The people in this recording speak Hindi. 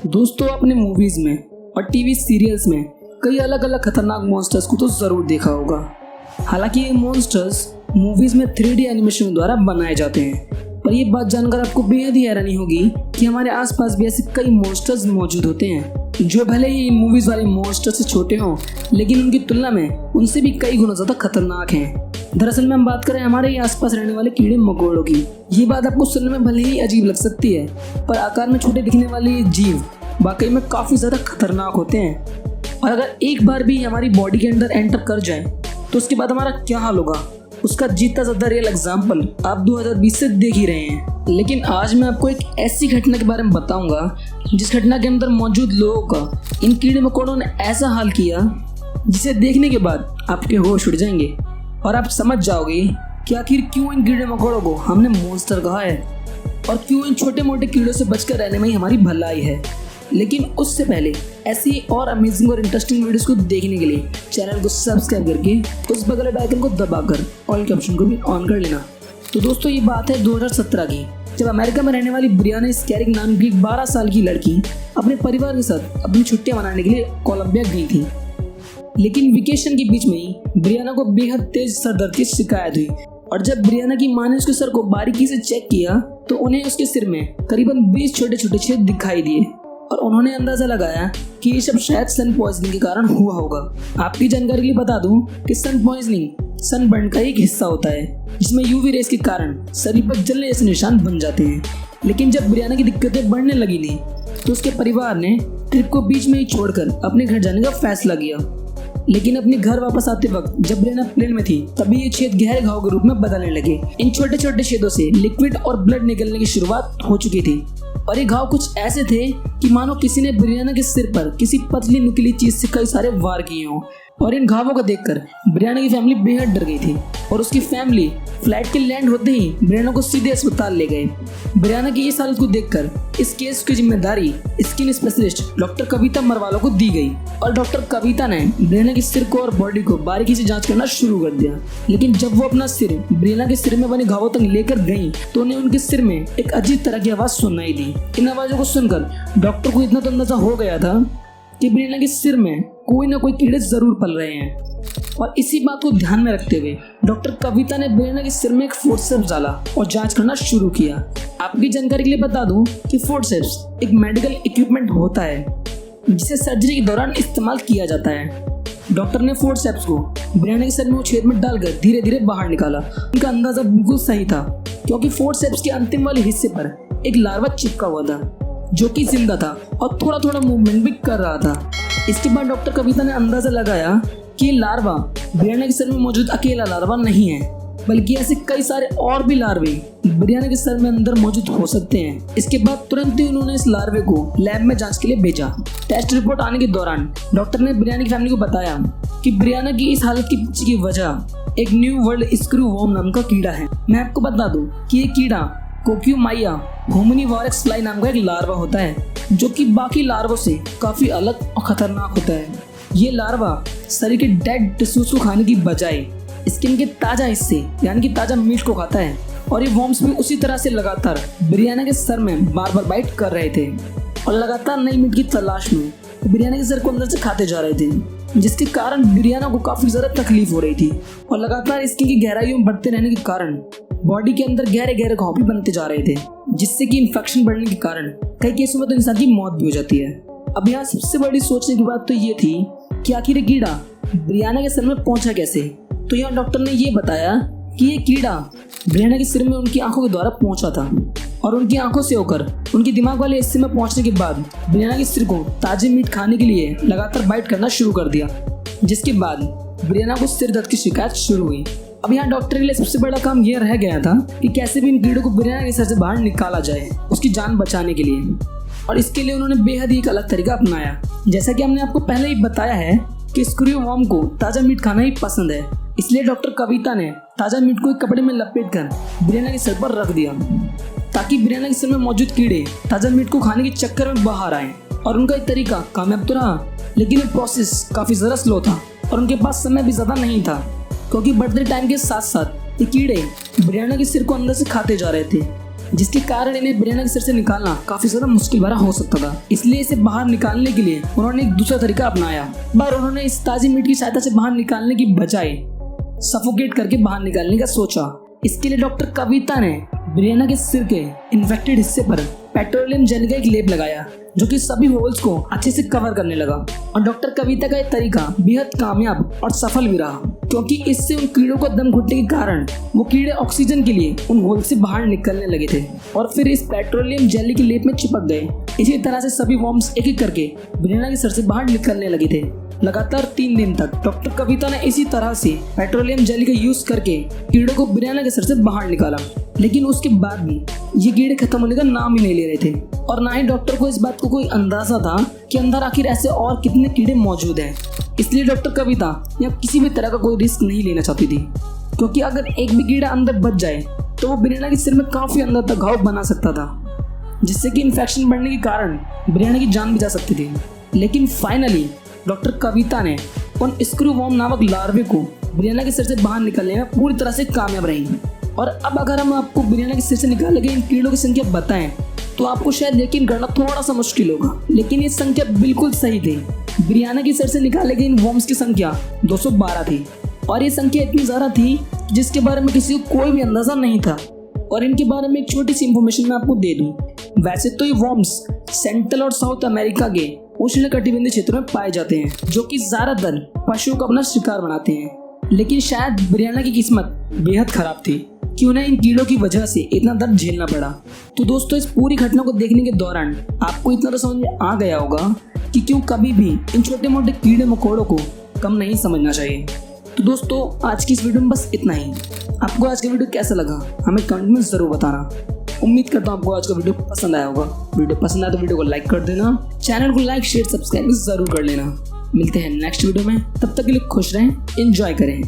दोस्तों, आपने मूवीज में और टीवी सीरियल्स में कई अलग अलग खतरनाक मॉन्स्टर्स को तो जरूर देखा होगा। हालांकि ये मॉन्स्टर्स मूवीज में 3D एनिमेशन द्वारा बनाए जाते हैं, पर ये बात जानकर आपको बेहद ही हैरानी होगी कि हमारे आसपास भी ऐसे कई मॉन्स्टर्स मौजूद होते हैं जो भले ही मूवीज वाले मॉन्स्टर से छोटे हों, लेकिन उनकी तुलना में उनसे भी कई गुना ज्यादा खतरनाक हैं। दरअसल में हम बात करें हमारे ही आसपास रहने वाले कीड़े मकोड़ों की। ये बात आपको सुनने में भले ही अजीब लग सकती है, पर आकार में छोटे दिखने वाले ये जीव वाकई में काफी ज्यादा खतरनाक होते हैं। और अगर एक बार भी हमारी बॉडी के अंदर एंटर कर जाए तो उसके बाद हमारा क्या हाल होगा, उसका जीता जाता रियल एग्जाम्पल आप 2020 से देख ही रहे हैं। लेकिन आज मैं आपको एक ऐसी घटना के बारे में बताऊंगा जिस घटना के अंदर मौजूद लोगों का इन कीड़े मकोड़ों ने ऐसा हाल किया जिसे देखने के बाद आपके होश उड़ जाएंगे और आप समझ जाओगे कि आखिर क्यों इन कीड़े मकोड़ों को हमने मॉन्स्टर कहा है और क्यों इन छोटे मोटे कीड़ों से बचकर रहने में ही हमारी भलाई है। लेकिन उससे पहले ऐसी और अमेजिंग और इंटरेस्टिंग वीडियोस को देखने के लिए चैनल को सब्सक्राइब करके उस बगल वाले आइकन को दबाकर ऑल के ऑप्शन को भी ऑन कर लेना। तो दोस्तों, ये बात है 2017 की, जब अमेरिका में रहने वाली ब्रियाना स्कैरिंग नाम की 12 साल की लड़की अपने परिवार के साथ अपनी छुट्टियां मनाने के लिए कोलंबिया गई थी। लेकिन वेकेशन के बीच में ही ब्रियाना को बेहद तेज सर दर्द की शिकायत हुई और जब ब्रियाना की मां ने उसके सर को बारीकी से चेक किया तो उन्हें उसके सिर में करीबन 20 छोटे छोटे छेद दिखाई दिए और उन्होंने अंदाजा लगाया कि ये सब शायद सन पॉइजनिंग के कारण हुआ होगा। आपकी जानकारी के लिए बता दूं कि सन पॉइजनिंग सनबर्न का एक हिस्सा होता है जिसमें यूवी रेस के कारण शरीर पर जलने जैसे निशान बन जाते हैं। लेकिन जब ब्रियाना की दिक्कतें बढ़ने लगी थी तो उसके परिवार ने ट्रिप को बीच में ही छोड़कर अपने घर जाने का फैसला किया। लेकिन अपने घर वापस आते वक्त जब ब्रियाना प्लेन में थी तभी ये छेद गहरे घाव के रूप में बदलने लगे। इन छोटे छोटे छेदों से लिक्विड और ब्लड निकलने की शुरुआत हो चुकी थी और ये घाव कुछ ऐसे थे कि मानो किसी ने ब्रियाना के सिर पर किसी पतली नुकीली चीज से कई सारे वार किए हों। और इन घावों को देखकर ब्रियाना की फैमिली बेहद डर गई थी और उसकी फैमिली फ्लाइट के लैंड होते ही ब्रियाना को सीधे अस्पताल ले गए। ब्रियाना की इस हालत को देखकर इस केस की जिम्मेदारी स्किन स्पेशलिस्ट डॉक्टर कविता मरवालो को दी गई और डॉक्टर कविता ने ब्रियाना के सिर को और बॉडी को बारीकी से जांच करना शुरू कर दिया। लेकिन जब वो अपना सिर ब्रियाना के सिर में बने घावों तक लेकर गई तो उन्हें उनके सिर में एक अजीब तरह की आवाज सुनाई दी। इन आवाजों को सुनकर डॉक्टर को इतना तो अंदाजा हो गया था कि ब्रियाना के सिर में कोई ना कोई कीड़े जरूर पल रहे हैं। और इसी बात को ध्यान में रखते हुए डॉक्टर कविता ने ब्रियाना के सिर में एक फोर्सेप्स डाला और जांच करना शुरू किया। आपकी जानकारी के लिए बता दूं कि फोर्सेप्स एक मेडिकल इक्विपमेंट होता है जिसे सर्जरी के दौरान इस्तेमाल किया जाता है। डॉक्टर ने फोर्सेप्स को ब्रियाना के सिर में छेद में डालकर धीरे धीरे बाहर निकाला। उनका अंदाजा बिल्कुल सही था क्योंकि फोर्सेप्स के अंतिम वाले हिस्से पर एक लार्वा चिपका हुआ था जो कि जिंदा था और थोड़ा थोड़ा मूवमेंट भी कर रहा था। इसके बाद डॉक्टर कविता ने अंदाजा लगाया कि ये लार्वा ब्रियाना के सर में मौजूद अकेला लार्वा नहीं है, बल्कि ऐसे कई सारे और भी लार्वे ब्रियाना के सर में अंदर मौजूद हो सकते हैं। इसके बाद तुरंत ही उन्होंने इस लार्वे को लैब में जांच के लिए भेजा। टेस्ट रिपोर्ट आने के दौरान डॉक्टर ने ब्रियाना की फैमिली को बताया कि ब्रियाना की इस हालत के पीछे की वजह एक न्यू वर्ल्ड स्क्रू वर्म नाम का कीड़ा है। मैं आपको बता दूं कि ये कीड़ा कोक्यूमाइया होमिनिवोरक्स फ्लाई नाम का एक लार्वा होता है जो कि बाकी लार्वों से काफी अलग और खतरनाक होता है। ये लार्वा शरीर के डेड टिश्यूज को खाने की बजाय स्किन के ताजा हिस्से यानी कि ताजा मीट को खाता है और ये वॉर्म्स भी उसी तरह से लगातार ब्रियाना के सर में बार बार बाइट कर रहे थे और लगातार नई मीट की तलाश में ब्रियाना के सर को अंदर से खाते जा रहे थे, जिसके कारण ब्रियाना को काफी ज्यादा तकलीफ हो रही थी। और लगातार स्किन की गहराइयों में बढ़ते रहने के कारण बॉडी के अंदर गहरे गहरे घाव भी बनते जा रहे थे, जिससे कि इन्फेक्शन बढ़ने के कारण कई केसों में तो इंसान की मौत भी हो जाती है। अब यहाँ सबसे बड़ी सोचने की बात तो ये थी कि आखिर ये कीड़ा ब्रियाना के सर में पहुंचा कैसे। तो यहाँ डॉक्टर ने ये बताया कि ये कीड़ा ब्रियाना के सिर में उनकी आंखों के द्वारा पहुंचा था और उनकी आंखों से होकर उनके दिमाग वाले हिस्से में पहुंचने के बाद ब्रियाना के सिर को ताजे मीट खाने के लिए लगातार बाइट करना शुरू कर दिया, जिसके बाद ब्रियाना को सिर दर्द की शिकायत शुरू हुई। अब यहाँ डॉक्टर के लिए सबसे बड़ा काम यह रह गया था कि कैसे भी इन कीड़ों को ब्रियाना के सर से बाहर निकाला जाए उसकी जान बचाने के लिए। और इसके लिए उन्होंने बेहद ही एक अलग तरीका अपनाया। जैसा कि हमने आपको पहले ही बताया है कि स्क्रू वर्म को ताजा मीट खाना ही पसंद है, इसलिए डॉक्टर कविता ने ताजा मीट को एक कपड़े में लपेटकर ब्रियाना के सर पर रख दिया ताकि ब्रियाना के सर में मौजूद कीड़े ताजा मीट को खाने के चक्कर में बाहर आए। और उनका ये तरीका कामयाब तो रहा, लेकिन ये प्रोसेस काफी ज्यादा स्लो था और उनके पास समय भी ज्यादा नहीं था क्योंकि बढ़ते टाइम के साथ साथ ये कीड़े ब्रियाना के सिर को अंदर से खाते जा रहे थे जिसके कारण इन्हें ब्रियाना के सिर से निकालना काफी ज्यादा मुश्किल भरा हो सकता था। इसलिए इसे बाहर निकालने के लिए उन्होंने एक दूसरा तरीका अपनाया। पर उन्होंने इस ताजी मीट की सहायता से बाहर निकालने की बजाय सफोकेट करके बाहर निकालने का सोचा। इसके लिए डॉक्टर कविता ने ब्रियाना के सिर के इन्फेक्टेड हिस्से पर पेट्रोलियम जेली का एक लेप लगाया, जो कि सभी होल्स को अच्छे से कवर करने लगा। और डॉक्टर कविता का यह तरीका बेहद कामयाब और सफल भी रहा, क्योंकि इससे उन कीड़ों को दम घुटने के कारण वो कीड़े ऑक्सीजन के लिए उन होल से बाहर निकलने लगे थे और फिर इस पेट्रोलियम जेली के लेप में चिपक गए। इसी तरह से सभी वॉर्म्स एक एक करके ब्रियाना के सर से बाहर निकलने लगे थे। लगातार 3 दिन तक डॉक्टर कविता ने इसी तरह से पेट्रोलियम जेली का यूज करके कीड़ों को ब्रियाना के सर से बाहर निकाला, लेकिन उसके बाद भी ये कीड़े खत्म होने का नाम ही नहीं ले रहे थे। और ना ही डॉक्टर को इस बात को कोई अंदाजा था कि अंदर आखिर ऐसे और कितने कीड़े मौजूद हैं। इसलिए डॉक्टर कविता या किसी भी तरह का कोई रिस्क नहीं लेना चाहती थी, क्योंकि अगर एक भी कीड़ा अंदर बच जाए तो वो ब्रियाना के सिर में काफी अंदर तक घाव बना सकता था, जिससे कि इन्फेक्शन बढ़ने के कारण ब्रियाना की जान भी जा सकती थी। लेकिन फाइनली डॉक्टर कविता ने उन स्क्रू वॉर्म नामक लार्वे को ब्रियाना के सिर से बाहर निकलने में पूरी तरह से कामयाब रही। और अब अगर हम आपको ब्रियाना के सिर से निकाले गए इन कीड़ों की संख्या बताएं तो आपको शायद यकीन करना थोड़ा सा मुश्किल होगा, लेकिन ये संख्या बिल्कुल सही थी। ब्रियाना के सिर से निकाले गए इन वॉर्म्स की संख्या 212 थी और ये संख्या इतनी ज्यादा थी जिसके बारे में किसी को कोई भी अंदाजा नहीं था। और इनके बारे में एक छोटी सी इंफॉर्मेशन मैं आपको दे दूं। वैसे तो ये वॉर्म्स सेंट्रल और साउथ अमेरिका के उष्णकटिबंधीय क्षेत्रों में पाए जाते हैं, जो कि ज्यादातर पशुओं को अपना शिकार बनाते हैं। लेकिन शायद ब्रियाना की किस्मत बेहद खराब थी कि उन्हें इन कीड़ों की वजह से इतना दर्द झेलना पड़ा। तो दोस्तों, इस पूरी घटना को देखने के दौरान आपको इतना तो समझ में आ गया होगा कि क्यों कभी भी इन छोटे मोटे कीड़े मकोड़ों को कम नहीं समझना चाहिए। तो दोस्तों, आज की इस वीडियो में बस इतना ही। आपको आज का वीडियो कैसा लगा हमें कमेंट में जरूर बताना। उम्मीद करता हूँ आपको आज का वीडियो पसंद आया होगा। वीडियो पसंद आया तो वीडियो को लाइक कर देना, चैनल को लाइक शेयर सब्सक्राइब जरूर कर लेना। मिलते हैं नेक्स्ट वीडियो में, तब तक के लिए खुश रहें, एंजॉय करें।